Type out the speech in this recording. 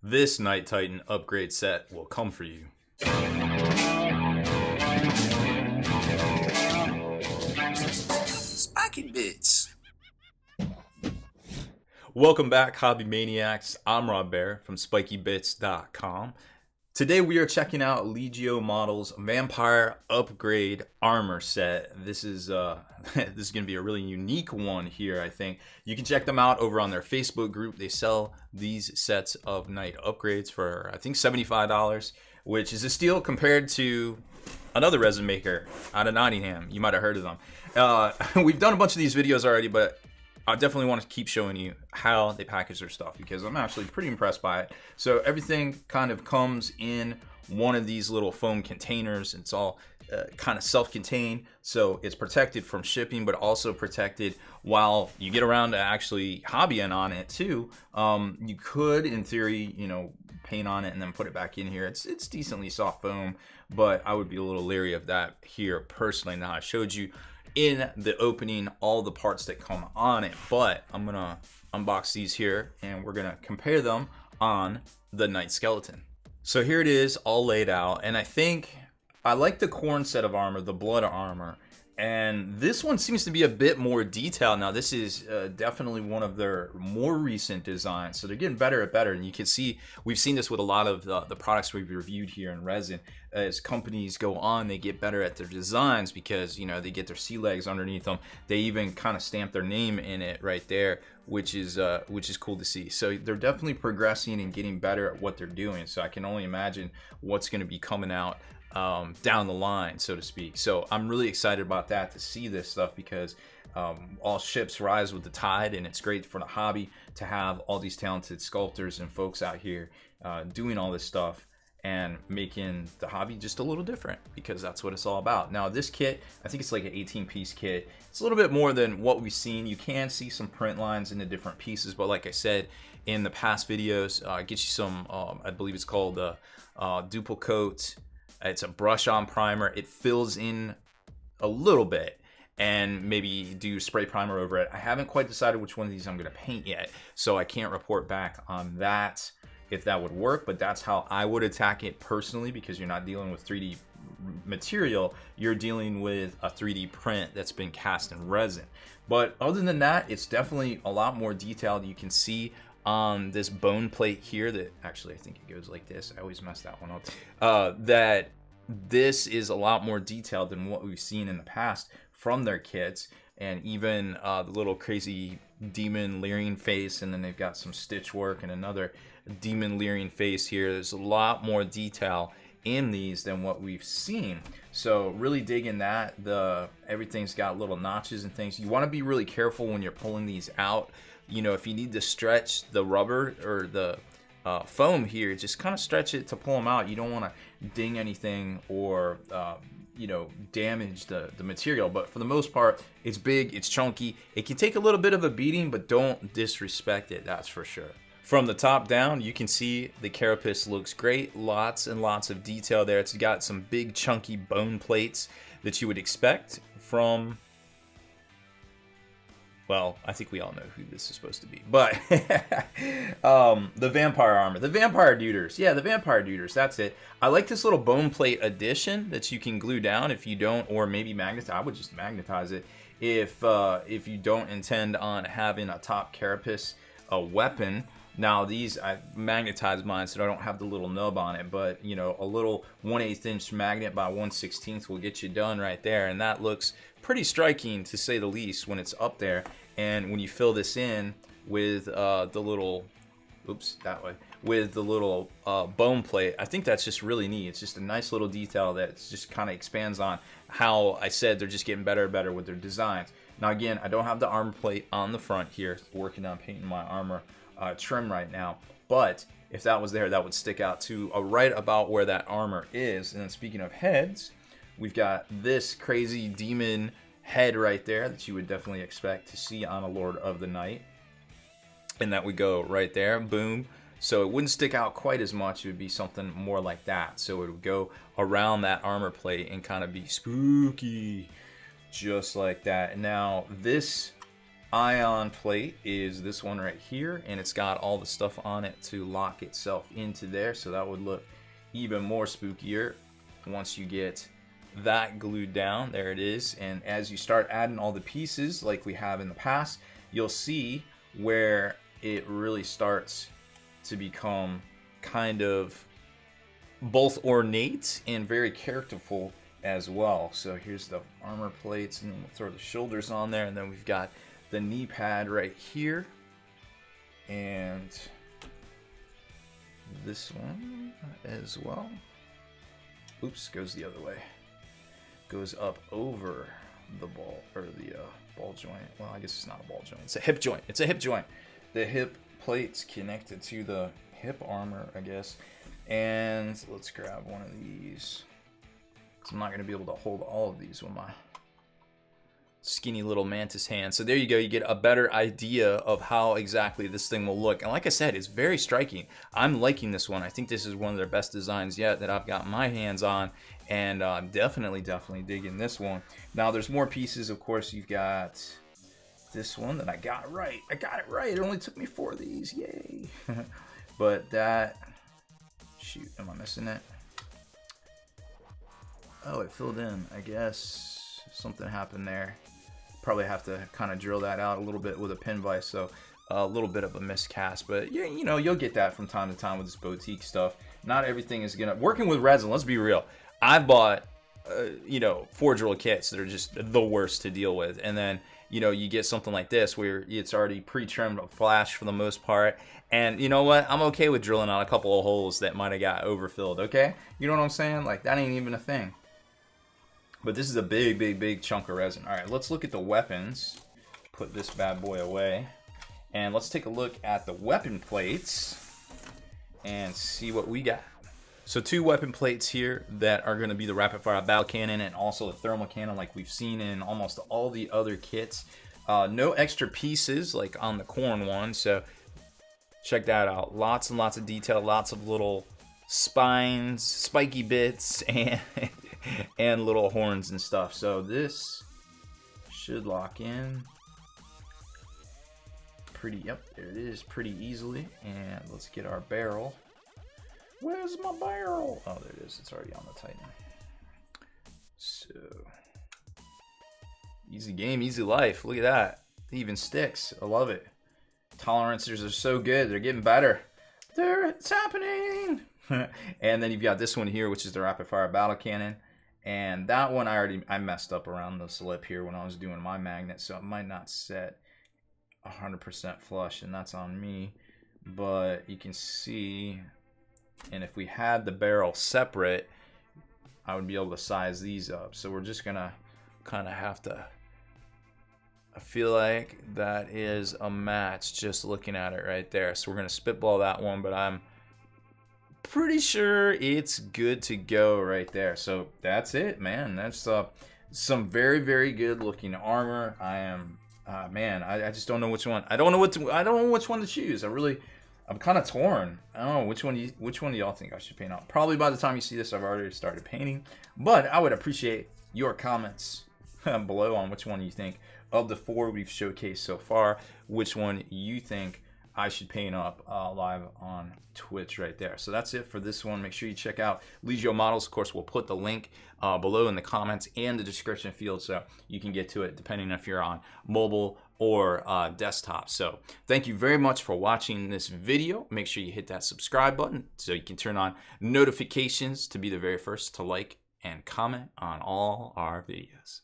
This Night Titan upgrade set will come for you. Spiky bits. Welcome back, Hobby Maniacs. I'm Baer from SpikyBits.com. Today we are checking out Legio Models Vampire Upgrade Armor Set. This is going to be a really unique one here, I think. You can check them out over on their Facebook group. They sell these sets of Night upgrades for, I think, $75, which is a steal compared to another resin maker out of Nottingham. You might have heard of them. We've done a bunch of these videos already, but I definitely want to keep showing you how they package their stuff because I'm actually pretty impressed by it. So everything kind of comes in one of these little foam containers. It's all kind of self-contained, so it's protected from shipping, but also protected while you get around to actually hobbying on it too. You could, in theory, paint on it and then put it back in here. It's decently soft foam, but I would be a little leery of that here personally. Now I showed you in the opening all the parts that come on it, but I'm gonna unbox these here and we're gonna compare them on the Night Skeleton. So here it is all laid out, and I think I like the corn set of armor, the blood armor, and this one seems to be a bit more detailed. Now this is definitely one of their more recent designs, so they're getting better and better, and you can see we've seen this with a lot of the products we've reviewed here in resin. As companies go on, they get better at their designs because they get their sea legs underneath them. They even kind of stamp their name in it right there, which is cool to see. So they're definitely progressing and getting better at what they're doing. So I can only imagine what's going to be coming out down the line, so to speak. So I'm really excited about that, to see this stuff, because all ships rise with the tide, and it's great for the hobby to have all these talented sculptors and folks out here doing all this stuff and making the hobby just a little different, because that's what it's all about. Now this kit, I think it's like an 18-piece kit. It's a little bit more than what we've seen. You can see some print lines in the different pieces, but like I said in the past videos, it gets you some, I believe it's called Duplicoat. It's a brush-on primer. It fills in a little bit, and maybe do spray primer over it. I haven't quite decided which one of these I'm going to paint yet, so I can't report back on that if that would work, but that's how I would attack it personally, because you're not dealing with 3D material, you're dealing with a 3D print that's been cast in resin. But other than that, it's definitely a lot more detailed. You can see on this bone plate here that actually, I think it goes like this. I always mess that one up. That this is a lot more detailed than what we've seen in the past from their kits, and even the little crazy demon leering face, and then they've got some stitch work and another demon leering face here. There's a lot more detail in these than what we've seen, so really digging that. Everything's got little notches and things. You want to be really careful when you're pulling these out. If you need to stretch the rubber or the foam here, just kind of stretch it to pull them out. You don't want to ding anything or damage the material, but for the most part, it's big, it's chunky. It can take a little bit of a beating, but don't disrespect it, that's for sure. From the top down, you can see the carapace looks great. Lots and lots of detail there. It's got some big chunky bone plates that you would expect from, well, I think we all know who this is supposed to be, but the vampire armor, the vampire duders. Yeah, the vampire duders, that's it. I like this little bone plate addition that you can glue down if you don't, or maybe magnetize. I would just magnetize it if you don't intend on having a top carapace weapon. Now these, I magnetized mine so I don't have the little nub on it, but a little 1/8 inch magnet by 1/16 will get you done right there, and that looks pretty striking, to say the least, when it's up there. And when you fill this in with the little, with the little bone plate, I think that's just really neat. It's just a nice little detail that just kind of expands on how I said they're just getting better and better with their designs. Now again, I don't have the armor plate on the front here, working on painting my armor trim right now, but if that was there, that would stick out to right about where that armor is. And then speaking of heads, we've got this crazy demon head right there that you would definitely expect to see on a Lord of the Night, and that would go right there, boom. So it wouldn't stick out quite as much. It would be something more like that, so it would go around that armor plate and kind of be spooky, just like that. Now this ion plate is this one right here, and it's got all the stuff on it to lock itself into there, so that would look even more spookier once you get that glued down. There it is. And as you start adding all the pieces like we have in the past, you'll see where it really starts to become kind of both ornate and very characterful as well. So here's the armor plates, and then we'll throw the shoulders on there, and then we've got the knee pad right here, and this one as well. Oops, goes the other way. Goes up over the ball, or the ball joint. Well, I guess it's not a ball joint. It's a hip joint. It's a hip joint. The hip plate's connected to the hip armor, I guess. And let's grab one of these, because I'm not going to be able to hold all of these with my skinny little mantis hand. So there you go. You get a better idea of how exactly this thing will look. And like I said, it's very striking. I'm liking this one. I think this is one of their best designs yet that I've got my hands on. And definitely digging this one. Now, there's more pieces. Of course, you've got this one that I got right. I got it right. It only took me 4 of these. Yay. But that... Shoot, am I missing it? Oh, it filled in. I guess something happened there. Probably have to kind of drill that out a little bit with a pin vise, so a little bit of a miscast. But yeah, you know, you'll get that from time to time with this boutique stuff. Not everything is gonna... Working with resin, let's be real. I bought, you know, forge roll kits that are just the worst to deal with. And then, you know, you get something like this where it's already pre-trimmed with flash for the most part. And you know what? I'm okay with drilling out a couple of holes that might have got overfilled, okay? You know what I'm saying? Like, that ain't even a thing. But this is a big chunk of resin. All right, let's look at the weapons. Put this bad boy away. And let's take a look at the weapon plates and see what we got. So 2 weapon plates here that are going to be the rapid fire battle cannon and also the thermal cannon like we've seen in almost all the other kits. No extra pieces like on the corn one, so check that out. Lots and lots of detail, lots of little spines, spiky bits, and little horns and stuff. So this should lock in pretty, yep, there it is, pretty easily. And let's get our barrel. Where's my barrel? Oh, there it is. It's already on the Titan. So, easy game, easy life. Look at that. It even sticks. I love it. Tolerances are so good. They're getting better. It's happening. And then you've got this one here, which is the rapid fire battle cannon. And that one I messed up around the slip here when I was doing my magnet, so it might not set 100% flush, and that's on me. But you can see... And if we had the barrel separate, I would be able to size these up. So we're just gonna kind of have to... I feel like that is a match just looking at it right there. So we're gonna spitball that one, but I'm pretty sure it's good to go right there. So that's it, man. That's some very good looking armor. I am man, I just don't know which one. I don't know which one to choose. I'm kind of torn. I don't know which one do y'all think I should paint on. Probably by the time you see this, I've already started painting. But I would appreciate your comments below on which one you think of the 4 we've showcased so far, which one you think I should paint up live on Twitch right there. So that's it for this one. Make sure you check out Legio Models. Of course, we'll put the link below in the comments and the description field so you can get to it depending if you're on mobile or desktop. So thank you very much for watching this video. Make sure you hit that subscribe button so you can turn on notifications to be the very first to like and comment on all our videos.